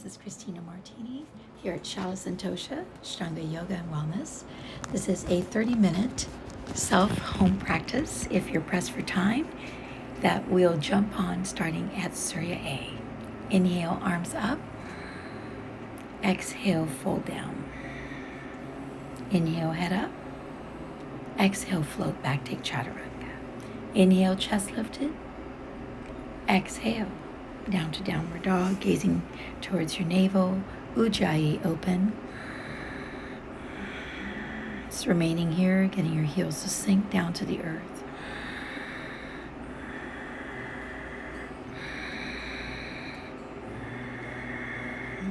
is Christina Martini here at Shala Santosha, Ashtanga Yoga and Wellness. This is a 30-minute self-home practice, if you're pressed for time, that we'll jump on starting at Surya A. Inhale, arms up. Exhale, fold down. Inhale, head up. Exhale, float back, take chaturanga. Inhale, chest lifted. Exhale, down to downward dog, gazing towards your navel. Ujjayi open. Just remaining here, getting your heels to sink down to the earth.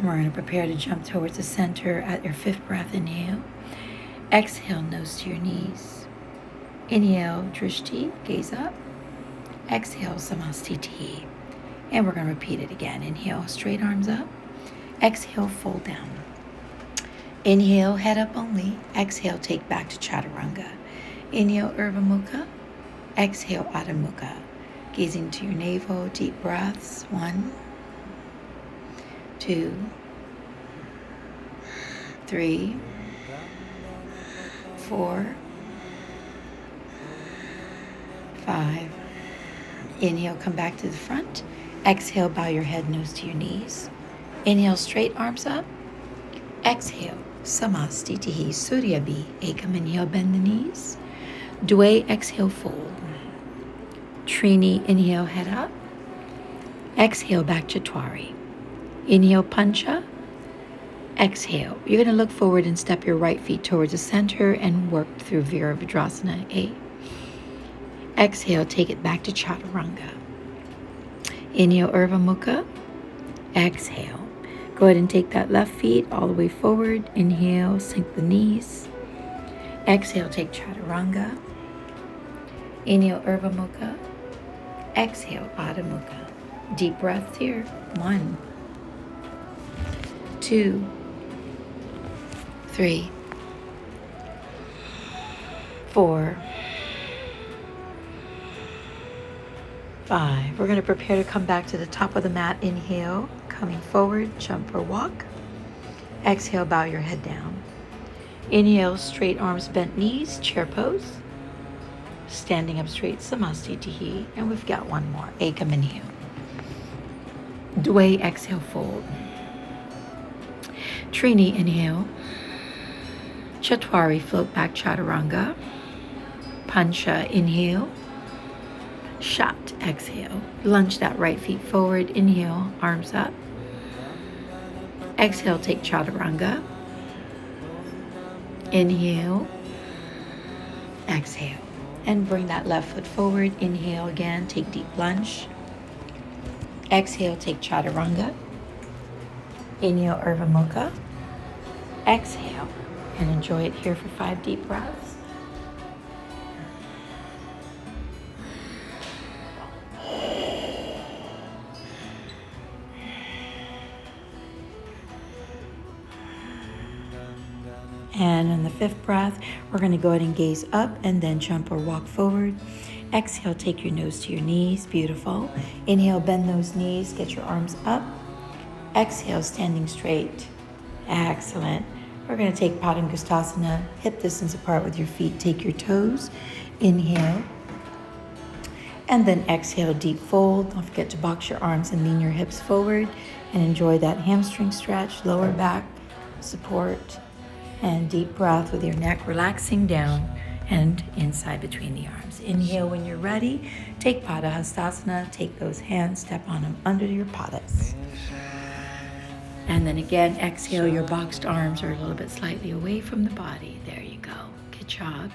We're going to prepare to jump towards the center at your fifth breath. Inhale. Exhale, nose to your knees. Inhale, drishti, gaze up. Exhale, samastiti. And we're going to repeat it again. Inhale, straight arms up. Exhale, fold down. Inhale, head up only. Exhale, take back to chaturanga. Inhale, Urdhva Mukha. Exhale, Adho Mukha. Gazing to your navel, deep breaths. 1, 2, 3, 4, 5. Inhale, come back to the front. Exhale, bow your head, nose to your knees. Inhale, straight arms up. Exhale, samastitihi, suryabhi. Ekam, inhale, bend the knees. Dve, exhale, fold. Trini, inhale, head up. Exhale, back Chatwari. Inhale, pancha. Exhale. You're going to look forward and step your right feet towards the center and work through Virabhadrasana 8. Exhale, take it back to chaturanga. Inhale, Urdhva Mukha. Exhale. Go ahead and take that left feet all the way forward. Inhale, sink the knees. Exhale, take chaturanga. Inhale, Urdhva Mukha. Exhale, Adho Mukha. Deep breath here. 1, 2, 3, 4, 5. We're going to prepare to come back to the top of the mat. Inhale, coming forward, jump or walk. Exhale, bow your head down. Inhale, straight arms, bent knees, chair pose. Standing up straight, samastitihi. And we've got one more. Ekam, inhale. Dve, exhale, fold. Trini, inhale. Chatwari, float back, chaturanga. Pancha, inhale. Shat, exhale. Lunge that right feet forward. Inhale, arms up. Exhale, take chaturanga. Inhale. Exhale. And bring that left foot forward. Inhale again, take deep lunge. Exhale, take chaturanga. Inhale, Urdhva Mukha. Exhale. And enjoy it here for 5 deep breaths. And in the 5th breath, we're going to go ahead and gaze up and then jump or walk forward. Exhale, take your nose to your knees. Beautiful. Inhale, bend those knees. Get your arms up. Exhale, standing straight. Excellent. We're going to take Padangusthasana, hip distance apart with your feet. Take your toes. Inhale. And then exhale, deep fold. Don't forget to box your arms and lean your hips forward. And enjoy that hamstring stretch, lower back support. And deep breath with your neck relaxing down and inside between the arms. Inhale when you're ready. Take Padahastasana. Take those hands, step on them under your padas. And then again, exhale. Your boxed arms are a little bit slightly away from the body. There you go. Good job.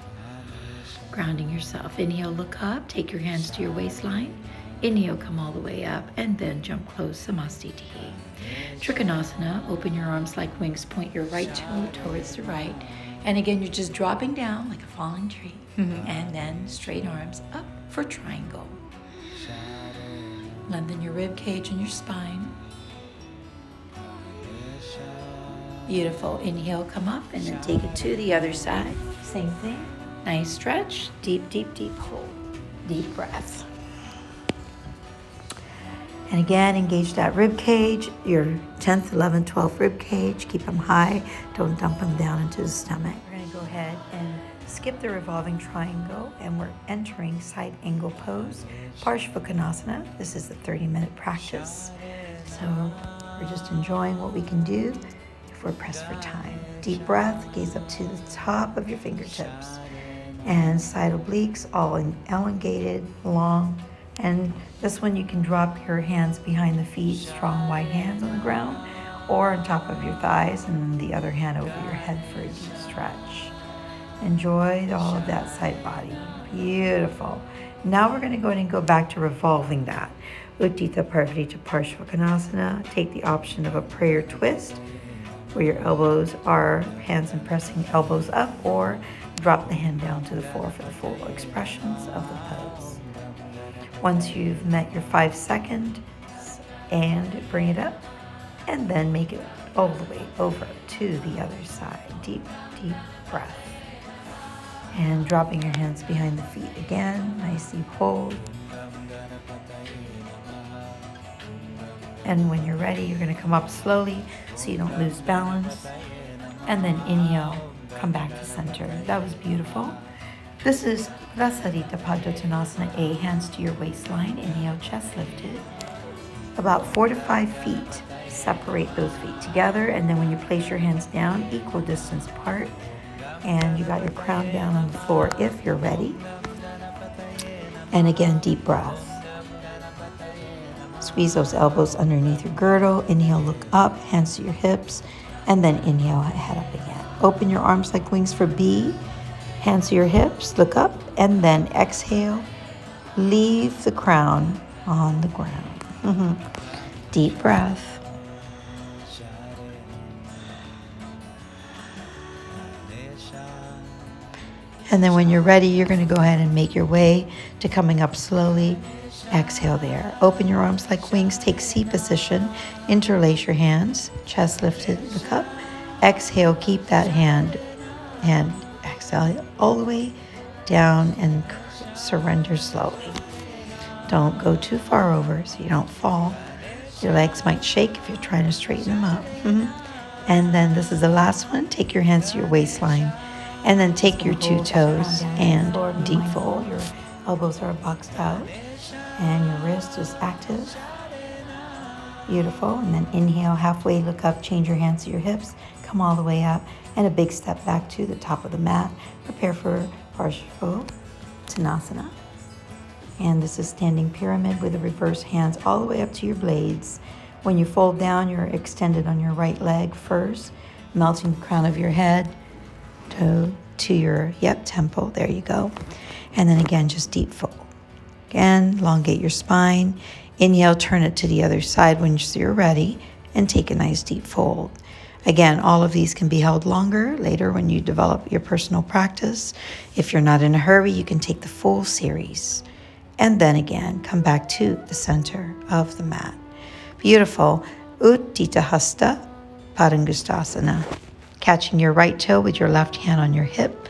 Grounding yourself. Inhale, look up. Take your hands to your waistline. Inhale, come all the way up. And then jump close, samastitihi. Trikonasana, open your arms like wings, point your right toe towards the right. And again, you're just dropping down like a falling tree. And then straight arms up for triangle. Lengthen your rib cage and your spine. Beautiful. Inhale, come up, and then take it to the other side. Same thing. Nice stretch. Deep, deep, deep hold. Deep breath. And again, engage that rib cage, your 10th, 11th, 12th rib cage. Keep them high. Don't dump them down into the stomach. We're going to go ahead and skip the revolving triangle, and we're entering side angle pose, Parshvakonasana. This is a 30-minute practice. So we're just enjoying what we can do if we're pressed for time. Deep breath, gaze up to the top of your fingertips. And side obliques, all elongated, long. And this one you can drop your hands behind the feet, strong wide hands on the ground, or on top of your thighs, and the other hand over your head for a deep stretch. Enjoy all of that side body. Beautiful. Now we're going to go ahead and go back to revolving that. Uttita Parvarita Parshvakonasana. Take the option of a prayer twist, where your elbows are hands and pressing elbows up, or drop the hand down to the floor for the full expressions of the pose. Once you've met your 5 seconds, and bring it up, and then make it all the way over to the other side. Deep, deep breath. And dropping your hands behind the feet again. Nice deep hold. And when you're ready, you're going to come up slowly so you don't lose balance. And then inhale, come back to center. That was beautiful. This is Prasarita Padottanasana A, hands to your waistline. Inhale, chest lifted. About 4 to 5 feet. Separate those feet together, and then when you place your hands down, equal distance apart, and you got your crown down on the floor if you're ready. And again, deep breath. Squeeze those elbows underneath your girdle. Inhale, look up, hands to your hips, and then inhale, head up again. Open your arms like wings for B. Hands to your hips, look up, and then exhale. Leave the crown on the ground. Deep breath. And then when you're ready, you're going to go ahead and make your way to coming up slowly. Exhale there. Open your arms like wings. Take C position. Interlace your hands. Chest lifted, look up. Exhale, keep that hand and exhale all the way down and surrender slowly. Don't go too far over so you don't fall. Your legs might shake if you're trying to straighten them up. And then this is the last one. Take your hands to your waistline, and then take your 2 toes and deep fold. Your elbows are boxed out and your wrist is active. Beautiful. And then inhale, halfway look up, change your hands to your hips, come all the way up, and a big step back to the top of the mat. Prepare for Parshvakonasana. And this is standing pyramid with the reverse hands all the way up to your blades. When you fold down, you're extended on your right leg first, melting the crown of your head to your temple. There you go. And then again, just deep fold. Again, elongate your spine. Inhale, turn it to the other side when you're ready, and take a nice deep fold. Again, all of these can be held longer later when you develop your personal practice. If you're not in a hurry, you can take the full series. And then again, come back to the center of the mat. Beautiful. Uttita Hasta Padangustasana. Catching your right toe with your left hand on your hip.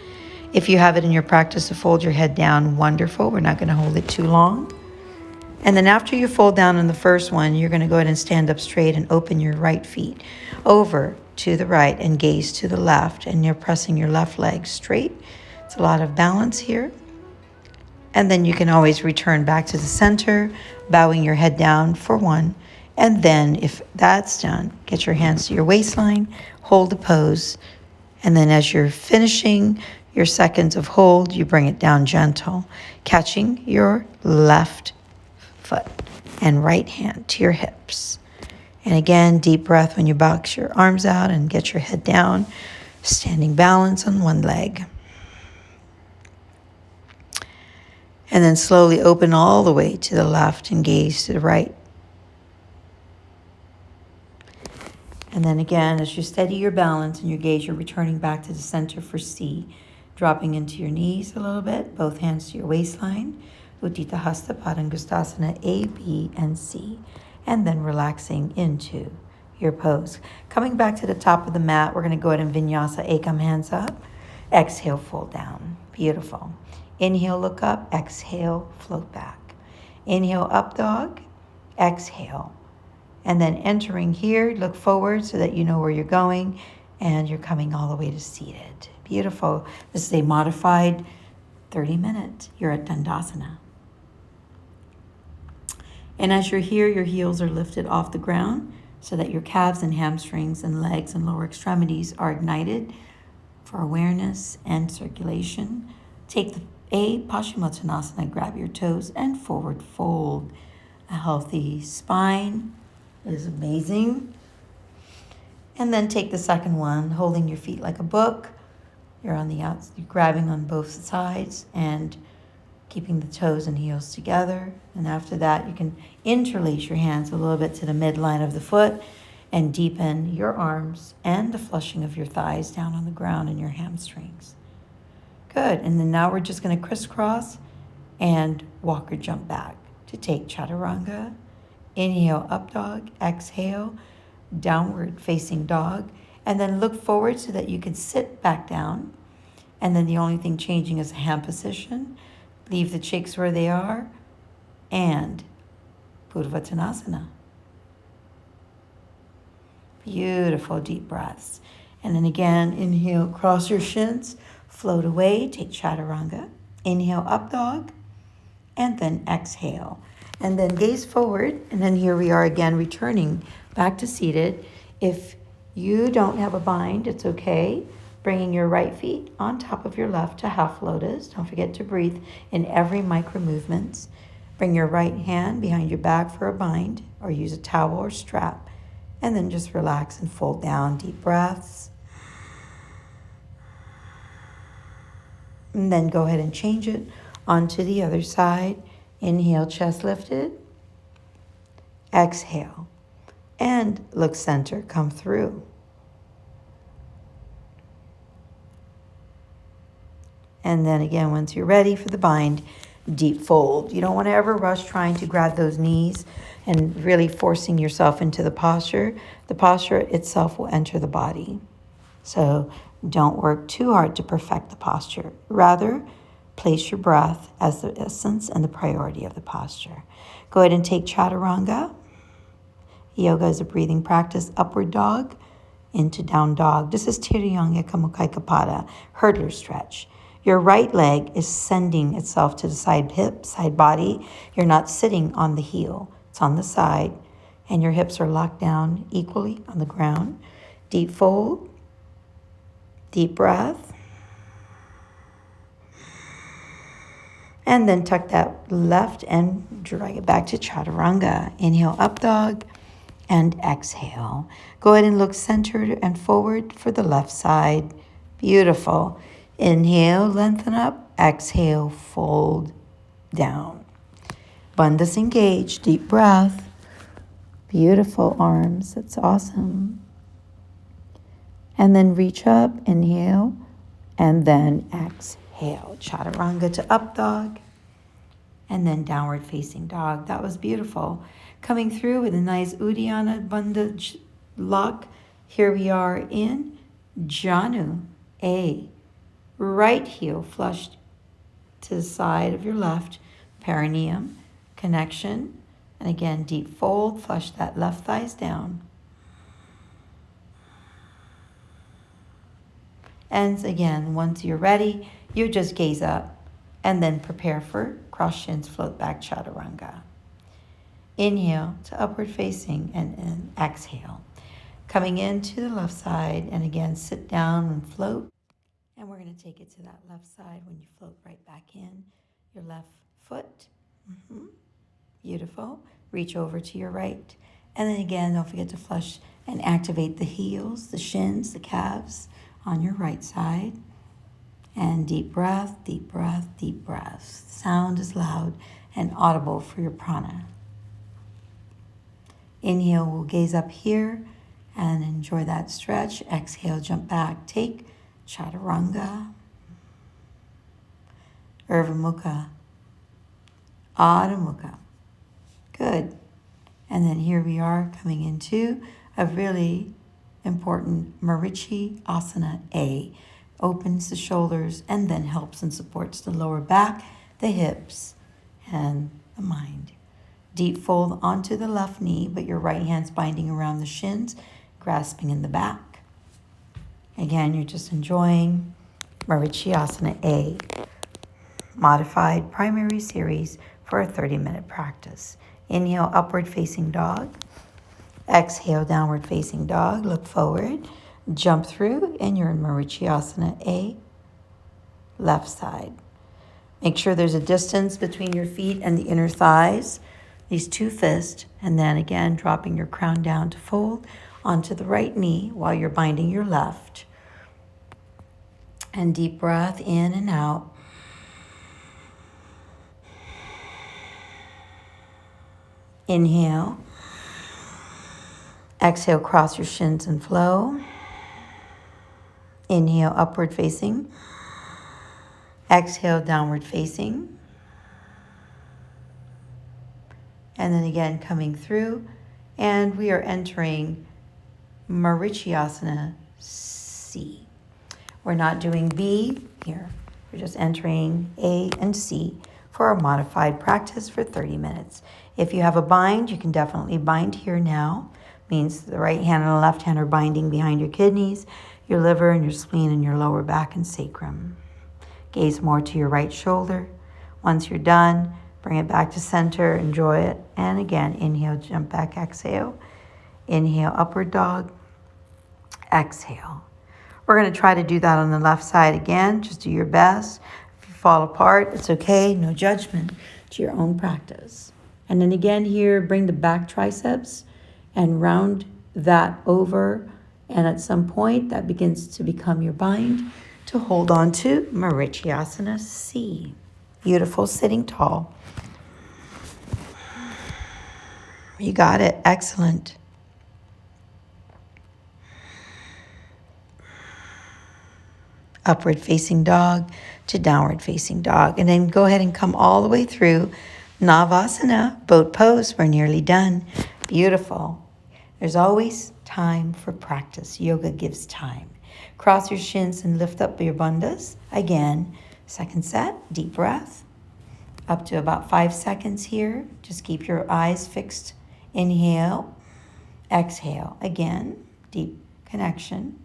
If you have it in your practice to fold your head down, wonderful. We're not going to hold it too long. And then after you fold down on the first one, you're going to go ahead and stand up straight and open your right feet over to the right and gaze to the left. And you're pressing your left leg straight. It's a lot of balance here. And then you can always return back to the center, bowing your head down for 1. And then if that's done, get your hands to your waistline, hold the pose. And then as you're finishing your seconds of hold, you bring it down gentle, catching your left foot and right hand to your hips. And again, deep breath when you box your arms out and get your head down, standing balance on one leg. And then slowly open all the way to the left and gaze to the right. And then again, as you steady your balance and your gaze, you're returning back to the center for C, dropping into your knees a little bit, both hands to your waistline. Uttita Hasta Padangustasana A, B, and C. And then relaxing into your pose. Coming back to the top of the mat, we're going to go ahead and vinyasa ekam, hands up. Exhale, fold down. Beautiful. Inhale, look up. Exhale, float back. Inhale, up dog. exhale. And then entering here, look forward so that you know where you're going, and you're coming all the way to seated. Beautiful. This is a modified 30-minute. You're at Dandasana. And as you're here, your heels are lifted off the ground so that your calves and hamstrings and legs and lower extremities are ignited for awareness and circulation. Take the Paschimottanasana, grab your toes and forward fold. A healthy spine is amazing. And then take the second one, holding your feet like a book. You're on the outside, you're grabbing on both sides and keeping the toes and heels together. And after that, you can interlace your hands a little bit to the midline of the foot and deepen your arms and the flushing of your thighs down on the ground and your hamstrings. Good. And then now we're just going to crisscross and walk or jump back to take chaturanga. Inhale, up dog. Exhale, downward facing dog. And then look forward so that you can sit back down. And then the only thing changing is hand position. Leave the cheeks where they are. And Purvattanasana. Beautiful deep breaths. And then again, inhale, cross your shins, float away, take chaturanga. Inhale, up dog. And then exhale. And then gaze forward. And then here we are again, returning back to seated. If you don't have a bind, it's okay. Bringing your right feet on top of your left to half lotus. Don't forget to breathe in every micro movement. Bring your right hand behind your back for a bind, or use a towel or strap. And then just relax and fold down. Deep breaths. And then go ahead and change it onto the other side. Inhale, chest lifted. Exhale. And look center, come through. And then again, once you're ready for the bind, deep fold. You don't want to ever rush trying to grab those knees and really forcing yourself into the posture. The posture itself will enter the body. So don't work too hard to perfect the posture. Rather, place your breath as the essence and the priority of the posture. Go ahead and take chaturanga. Yoga is a breathing practice. Upward dog into down dog. This is Tirayanga Kamukaikapada, hurdler stretch. Your right leg is sending itself to the side hip, side body. You're not sitting on the heel. It's on the side. And your hips are locked down equally on the ground. Deep fold. Deep breath. And then tuck that left and drag it back to chaturanga. Inhale, up dog. And exhale. Go ahead and look centered and forward for the left side. Beautiful. Inhale, lengthen up. Exhale, fold down. Bandhas engage, deep breath. Beautiful arms, that's awesome. And then reach up, inhale, and then exhale. Chaturanga to up dog, and then downward facing dog. That was beautiful. Coming through with a nice Uddiyana Bandha lock. Here we are in Janu, A. Right heel flushed to the side of your left, perineum, connection. And again, deep fold, flush that left thighs down. And again, once you're ready, you just gaze up and then prepare for cross shins, float back chaturanga. Inhale to upward facing and exhale. Coming into the left side and again, sit down and float. And we're going to take it to that left side when you float right back in. Your left foot. Beautiful. Reach over to your right. And then again, don't forget to flush and activate the heels, the shins, the calves on your right side. And deep breath, deep breath, deep breath. Sound is loud and audible for your prana. Inhale, we'll gaze up here and enjoy that stretch. Exhale, jump back. Take chaturanga, Urdhva Mukha, Adho Mukha. Good. And then here we are coming into a really important Marichi Asana A. Opens the shoulders and then helps and supports the lower back, the hips, and the mind. Deep fold onto the left knee, but your right hand's binding around the shins, grasping in the back. Again, you're just enjoying Marichyasana A, modified primary series for a 30-minute practice. Inhale, upward facing dog. Exhale, downward facing dog. Look forward, jump through, and you're in Marichyasana A, left side. Make sure there's a distance between your feet and the inner thighs, these two fists, and then again dropping your crown down to fold onto the right knee while you're binding your left. And deep breath in and out. Inhale. Exhale, cross your shins and flow. Inhale, upward facing. Exhale, downward facing. And then again, coming through. And we are entering Marichyasana C. We're not doing B here. We're just entering A and C for our modified practice for 30 minutes. If you have a bind, you can definitely bind here now. Means the right hand and the left hand are binding behind your kidneys, your liver and your spleen and your lower back and sacrum. Gaze more to your right shoulder. Once you're done, bring it back to center, enjoy it. And again, inhale, jump back, exhale. Inhale, upward dog. Exhale. We're going to try to do that on the left side again. Just do your best. If you fall apart, it's okay. No judgment. It's your own practice. And then again here, bring the back triceps and round that over. And at some point, that begins to become your bind to hold on to Marichyasana C. Beautiful, sitting tall. You got it. Excellent. Upward facing dog to downward facing dog. And then go ahead and come all the way through Navasana, boat pose. We're nearly done. Beautiful. There's always time for practice. Yoga gives time. Cross your shins and lift up your bandhas. Again, second set, deep breath. Up to about 5 seconds here. Just keep your eyes fixed. Inhale, exhale. Again, deep connection.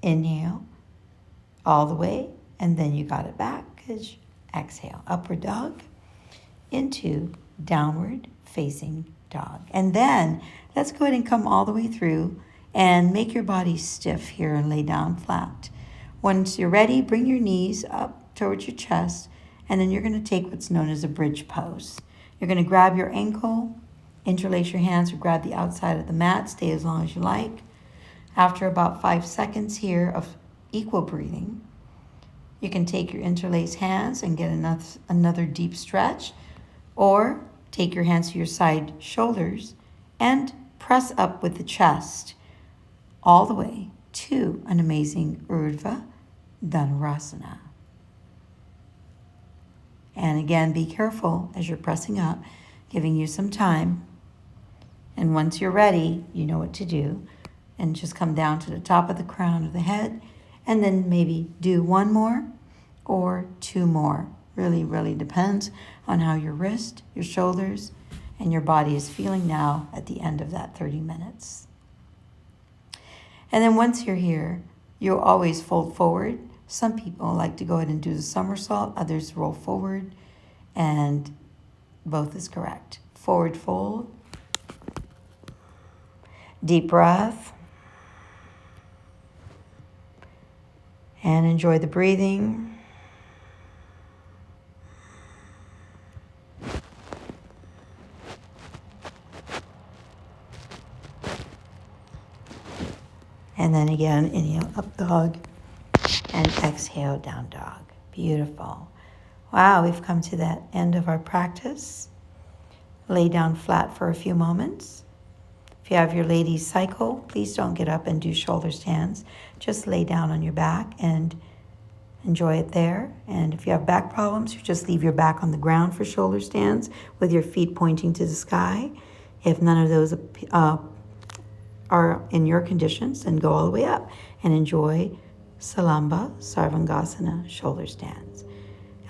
Inhale all the way, and then you got it back. Exhale, upward dog into downward facing dog. And then let's go ahead and come all the way through and make your body stiff here and lay down flat. Once you're ready, bring your knees up towards your chest, and then you're going to take what's known as a bridge pose. You're going to grab your ankle, interlace your hands, or grab the outside of the mat. Stay as long as you like. After about 5 seconds here of equal breathing, you can take your interlaced hands and get another deep stretch, or take your hands to your side shoulders and press up with the chest all the way to an amazing Urdhva Dhanurasana. And again, be careful as you're pressing up, giving you some time. And once you're ready, you know what to do. And just come down to the top of the crown of the head, and then maybe do 1 more or 2 more. Really, really depends on how your wrist, your shoulders, and your body is feeling now at the end of that 30 minutes. And then once you're here, you'll always fold forward. Some people like to go ahead and do the somersault, others roll forward, and both is correct. Forward fold, deep breath, and enjoy the breathing. And then again, inhale, up dog, and exhale, down dog. Beautiful. Wow, we've come to that end of our practice. Lay down flat for a few moments. If you have your ladies cycle, please don't get up and do shoulder stands. Just lay down on your back and enjoy it there. And if you have back problems, you just leave your back on the ground for shoulder stands with your feet pointing to the sky. If none of those are in your conditions, then go all the way up and enjoy Salamba, Sarvangasana, shoulder stands.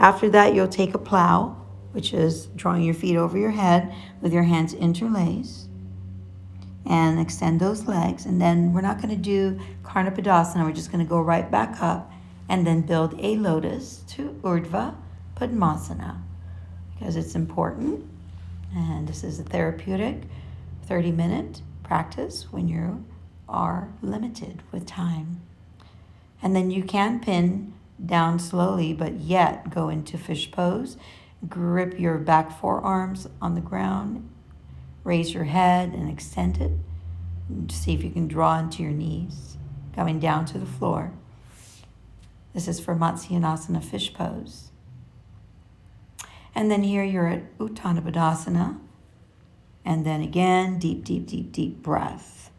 After that, you'll take a plow, which is drawing your feet over your head with your hands interlaced, and extend those legs. And then we're not going to do Karnapadasana. We're just going to go right back up and then build a lotus to Urdhva Padmasana, because it's important. And this is a therapeutic 30-minute practice when you are limited with time. And then you can pin down slowly, but yet go into fish pose. Grip your back forearms on the ground. Raise your head and extend it. See if you can draw into your knees, coming down to the floor. This is for Matsyenasana fish pose. And then here you're at Uttanapadassana. And then again, deep, deep, deep, deep breath.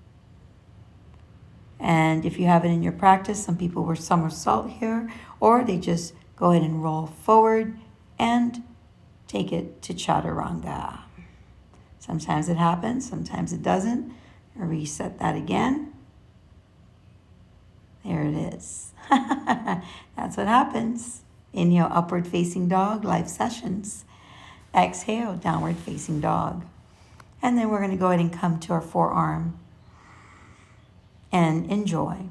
And if you have it in your practice, some people will somersault here, or they just go ahead and roll forward and take it to Chaturanga. Sometimes it happens, sometimes it doesn't. I'll reset that again. There it is. That's what happens. Inhale, upward facing dog, live sessions. Exhale, downward facing dog. And then we're going to go ahead and come to our forearm and enjoy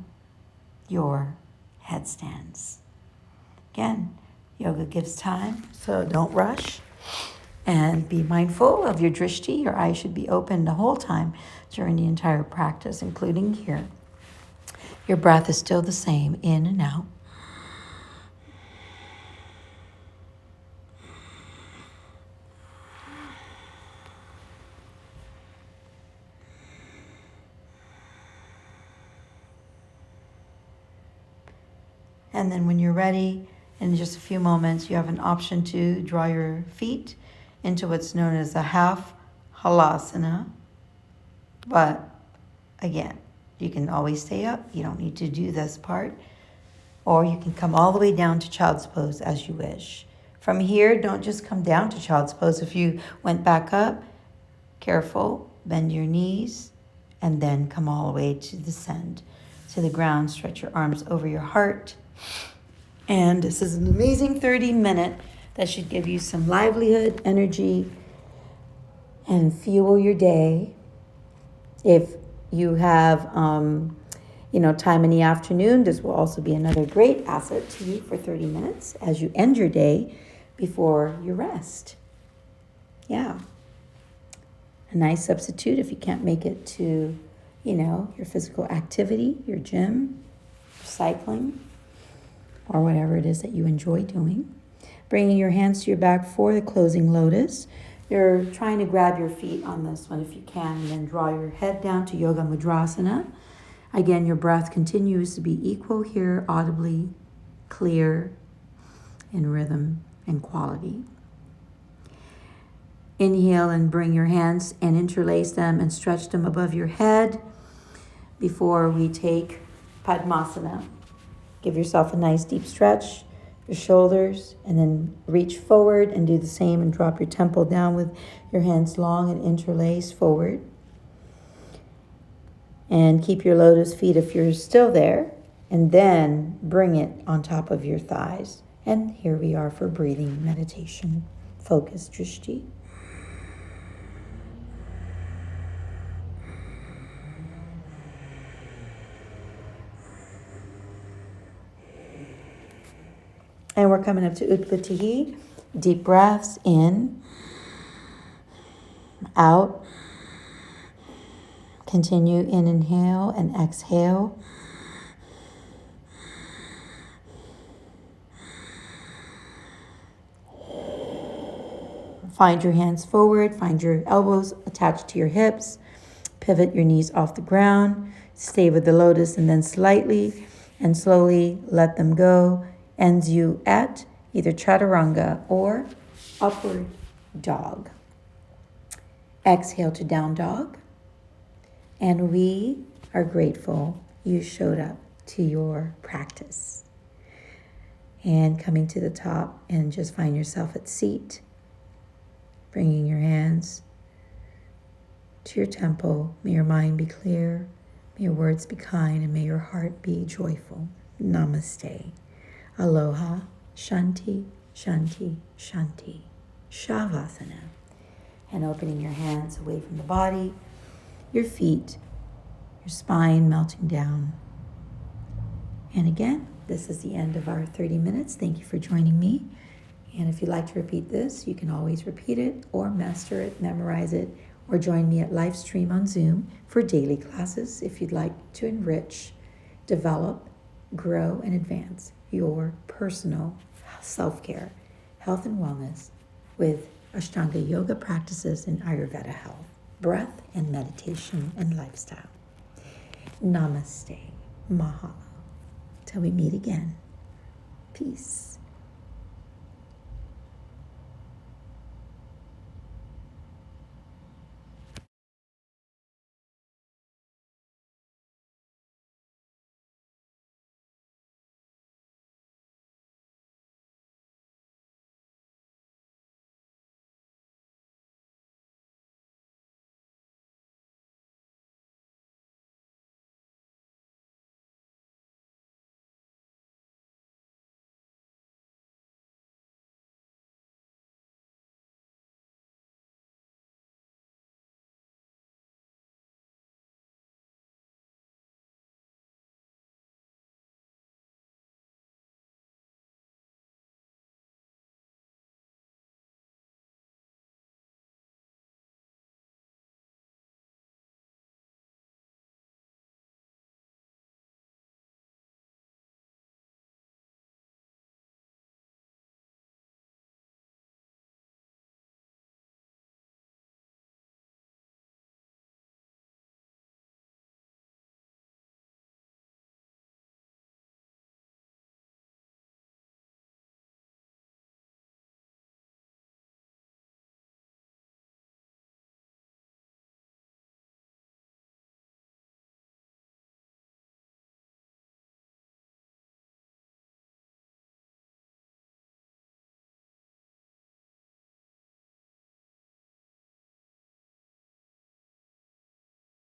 your headstands. Again, yoga gives time, so don't rush. And be mindful of your drishti. Your eyes should be open the whole time during the entire practice, including here. Your breath is still the same, in and out. And then when you're ready, in just a few moments, you have an option to draw your feet into what's known as a half halasana. But again, you can always stay up. You don't need to do this part. Or you can come all the way down to child's pose as you wish. From here, don't just come down to child's pose. If you went back up, careful, bend your knees, and then come all the way to descend to the ground. Stretch your arms over your heart. And this is an amazing 30-minute that should give you some livelihood, energy, and fuel your day. If you have, time in the afternoon, this will also be another great asset to you for 30 minutes as you end your day before you rest. Yeah. A nice substitute if you can't make it to, your physical activity, your gym, cycling, or whatever it is that you enjoy doing. Bringing your hands to your back for the closing lotus. You're trying to grab your feet on this one if you can, and then draw your head down to Yoga Mudrasana. Again, your breath continues to be equal here, audibly, clear, in rhythm and quality. Inhale and bring your hands and interlace them and stretch them above your head before we take Padmasana. Give yourself a nice deep stretch, your shoulders, and then reach forward and do the same and drop your temple down with your hands long and interlaced forward. And keep your lotus feet if you're still there, and then bring it on top of your thighs. And here we are for breathing meditation. Focus, drishti. And we're coming up to Utpatihi. Deep breaths in, out. Continue in inhale and exhale. Find your hands forward. Find your elbows attached to your hips. Pivot your knees off the ground. Stay with the lotus and then slightly and slowly let them go. Ends you at either chaturanga or upward dog. Exhale to down dog. And we are grateful you showed up to your practice. And coming to the top and just find yourself at seat. Bringing your hands to your temple. May your mind be clear. May your words be kind. And may your heart be joyful. Namaste. Aloha, Shanti, Shanti, Shanti, Shavasana. And opening your hands away from the body, your feet, your spine melting down. And again, this is the end of our 30 minutes. Thank you for joining me. And if you'd like to repeat this, you can always repeat it or master it, memorize it, or join me at live stream on Zoom for daily classes if you'd like to enrich, develop, grow, and advance your personal self-care, health and wellness with Ashtanga Yoga practices in Ayurveda health, breath and meditation and lifestyle. Namaste. Mahalo. Till we meet again. Peace.